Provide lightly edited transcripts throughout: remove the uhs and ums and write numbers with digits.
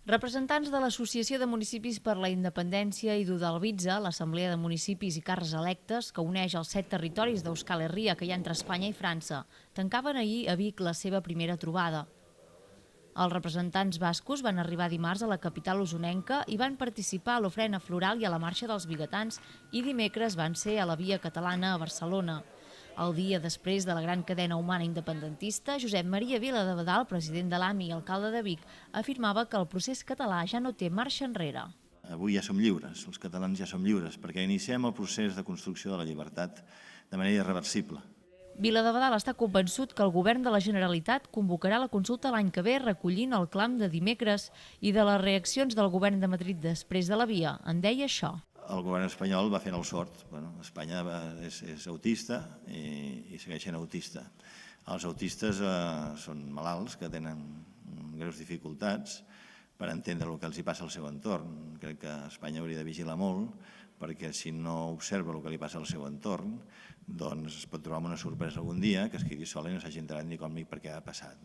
Representants de l'Associació de Municipis per la Independència i d'Udalbitza, l'Assemblea de Municipis i Càrrecs Electes, que uneix els 7 territoris d'Euskal Herria que hi ha entre Espanya i França, tancaven ahir a Vic la seva primera trobada. Els representants bascos van arribar dimarts a la capital usonenca i van participar a l'ofrena floral i a la marxa dels biguetans i dimecres van ser a la Via Catalana a Barcelona. El dia després de la gran cadena humana independentista, Josep Maria Viladebadal, president de l'AMI i alcalde de Vic, afirmava que el procés català ja no té marxa enrere. Avui ja som lliures, els catalans ja som lliures, perquè iniciem el procés de construcció de la llibertat de manera irreversible. Viladebadal està convençut que el govern de la Generalitat convocarà la consulta l'any que ve recollint el clam de dimecres i de les reaccions del govern de Madrid després de la Via. En deia això. El govern espanyol va fent el sort. Espanya és autista i segueix sent autista. Els autistes són malalts que tenen greus dificultats per entendre el que els passa al seu entorn. Crec que Espanya hauria de vigilar molt perquè si no observa el que li passa al seu entorn, doncs es pot trobar amb una sorpresa algun dia que es quedi sola i no s'hagi enterat ni com ni per què ha passat.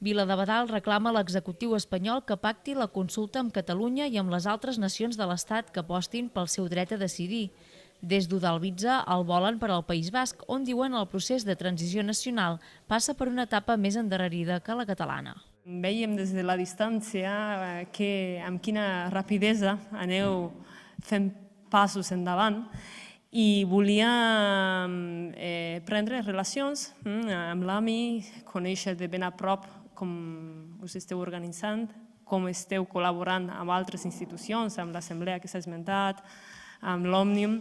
Viladebadal reclama a l'executiu espanyol que pacti la consulta amb Catalunya i amb les altres nacions de l'Estat que apostin pel seu dret a decidir. Des d'Udalbitza el volen per al País Basc, on diuen el procés de transició nacional passa per una etapa més endarrerida que la catalana. Veiem des de la distància amb quina rapidesa aneu fent passos endavant i volia prendre relacions amb l'AMI, conèixer de ben a prop com us esteu organitzant, com esteu col·laborant amb altres institucions, amb l'Assemblea que s'ha esmentat, amb l'Òmnium,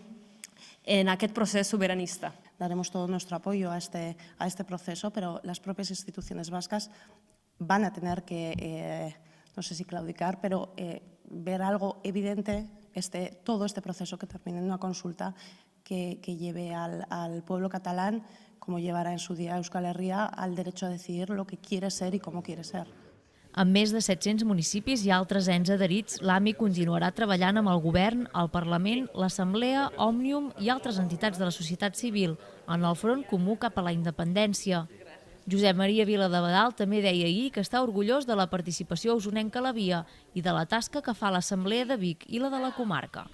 en aquest procés soberanista. Daremos todo nuestro apoyo a este proceso, pero las propias instituciones vascas van a tener que, no sé si claudicar, pero ver algo evidente, todo este proceso que termine en una consulta que lleve al pueblo catalán, como llevará en su día Euskal Herria, al derecho a decidir lo que quiere ser y cómo quiere ser. Amb més de 700 municipis i altres ens adherits, l'AMI continuarà treballant amb el govern, el Parlament, l'Assemblea, Òmnium i altres entitats de la societat civil en el front comú cap a la independència. Josep Maria Viladebadal també deia ahir que està orgullós de la participació usonenca a la Via i de la tasca que fa l'Assemblea de Vic i la de la comarca.